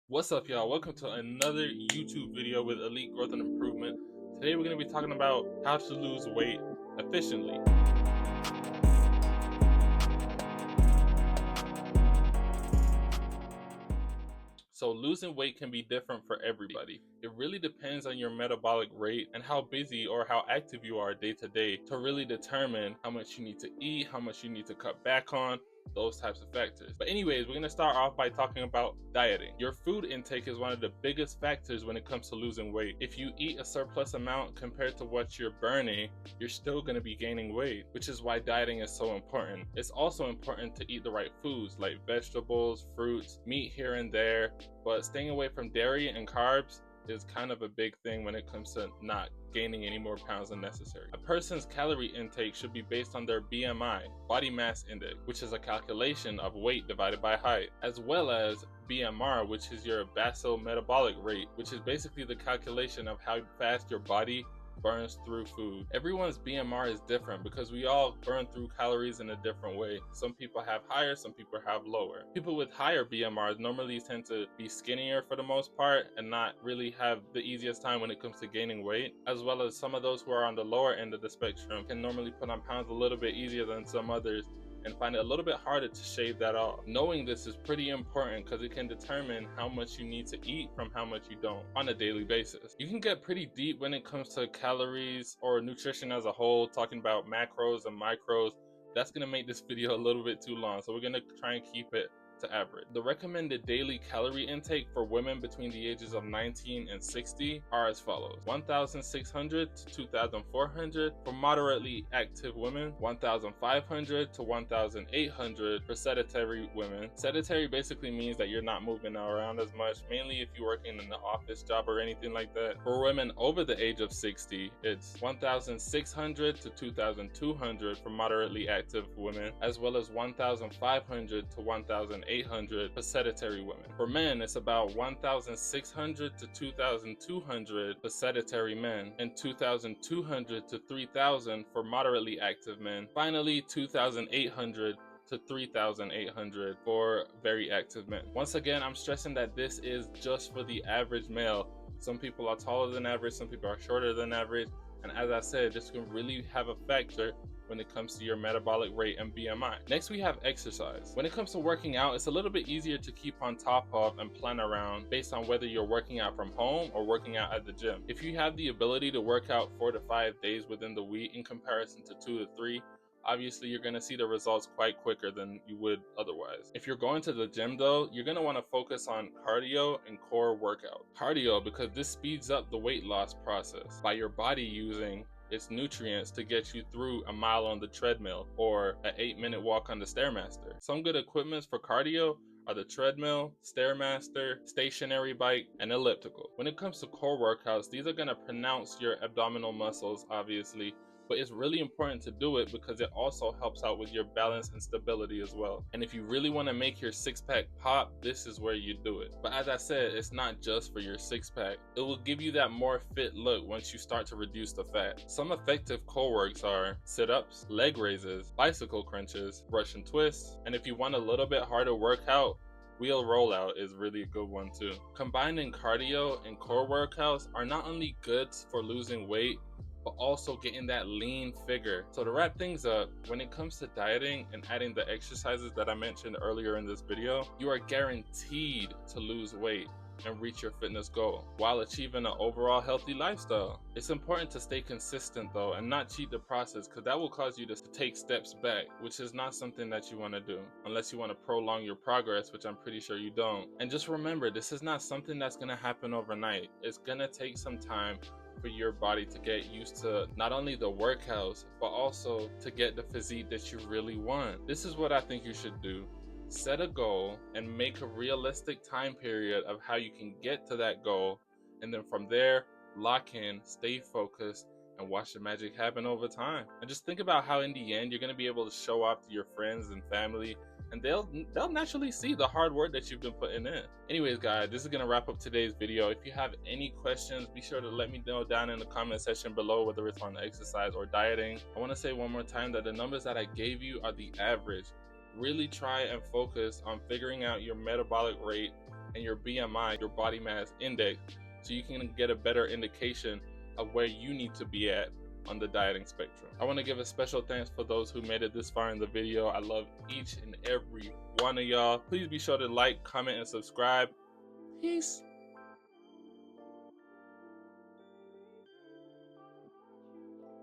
What's up, y'all? Welcome to another YouTube video with Elite Growth and Improvement. Today we're going to be talking about how to lose weight efficiently. So losing weight can be different for everybody. It really depends on your metabolic rate and how busy or how active you are day to day to really determine how much you need to eat, how much you need to cut back on, those types of factors. But anyways, we're going to start off by talking about dieting. Your food intake is one of the biggest factors when it comes to losing weight. If you eat a surplus amount compared to what you're burning, you're still going to be gaining weight, which is why dieting is so important. It's also important to eat the right foods like vegetables, fruits, meat here and there, but staying away from dairy and carbs is kind of a big thing when it comes to not gaining any more pounds than necessary. A person's calorie intake should be based on their BMI, body mass index, which is a calculation of weight divided by height, as well as BMR, which is your basal metabolic rate, which is basically the calculation of how fast your body burns through food. Everyone's BMR is different because we all burn through calories in a different way. Some people have higher, some people have lower. People with higher BMRs normally tend to be skinnier for the most part and not really have the easiest time when it comes to gaining weight, as well as some of those who are on the lower end of the spectrum can normally put on pounds a little bit easier than some others and find it a little bit harder to shave that off. Knowing this is pretty important because it can determine how much you need to eat from how much you don't on a daily basis. You can get pretty deep when it comes to calories or nutrition as a whole, talking about macros and micros. That's gonna make this video a little bit too long, so we're gonna try and keep it to average. The recommended daily calorie intake for women between the ages of 19 and 60 are as follows: 1,600 to 2,400 for moderately active women, 1,500 to 1,800 for sedentary women. Sedentary basically means that you're not moving around as much, mainly if you're working in an office job or anything like that. For women over the age of 60, it's 1,600 to 2,200 for moderately active women, as well as 1,500 to 1,800 for sedentary women. For men, it's about 1,600 to 2,200 for sedentary men, and 2,200 to 3,000 for moderately active men. Finally, 2,800 to 3,800 for very active men. Once again, I'm stressing that this is just for the average male. Some people are taller than average, some people are shorter than average, and as I said, this can really have a factor when it comes to your metabolic rate and BMI. Next, we have exercise. When it comes to working out, it's a little bit easier to keep on top of and plan around based on whether you're working out from home or working out at the gym. If you have the ability to work out 4 to 5 days within the week in comparison to 2 to 3, obviously you're going to see the results quite quicker than you would otherwise. If you're going to the gym though, you're going to want to focus on cardio and core workout. Cardio, because this speeds up the weight loss process by your body using its nutrients to get you through a mile on the treadmill or an 8-minute walk on the Stairmaster. Some good equipments for cardio are the treadmill, Stairmaster, stationary bike, and elliptical. When it comes to core workouts, these are going to pronounce your abdominal muscles, obviously, but it's really important to do it because it also helps out with your balance and stability as well. And if you really want to make your six-pack pop, this is where you do it. But as I said, it's not just for your six-pack. It will give you that more fit look once you start to reduce the fat. Some effective core works are sit-ups, leg raises, bicycle crunches, Russian twists, and if you want a little bit harder workout, wheel rollout is really a good one too. Combining cardio and core workouts are not only good for losing weight, but also getting that lean figure. So to wrap things up, when it comes to dieting and adding the exercises that I mentioned earlier in this video, you are guaranteed to lose weight and reach your fitness goal while achieving an overall healthy lifestyle. It's important to stay consistent though and not cheat the process, because that will cause you to take steps back, which is not something that you want to do unless you want to prolong your progress, which I'm pretty sure you don't. And just remember, this is not something that's going to happen overnight. It's going to take some time for your body to get used to not only the workouts, but also to get the physique that you really want. This is what I think you should do. Set a goal and make a realistic time period of how you can get to that goal. And then from there, lock in, stay focused, and watch the magic happen over time. And just think about how in the end, you're going to be able to show off to your friends and family, and they'll naturally see the hard work that you've been putting in. Anyways, guys, this is going to wrap up today's video. If you have any questions, be sure to let me know down in the comment section below, whether it's on exercise or dieting. I want to say one more time that the numbers that I gave you are the average. Really try and focus on figuring out your metabolic rate and your BMI, your body mass index, so you can get a better indication of where you need to be at on the dieting spectrum. I want to give a special thanks for those who made it this far in the video. I love each and every one of y'all. Please be sure to like, comment, and subscribe. Peace.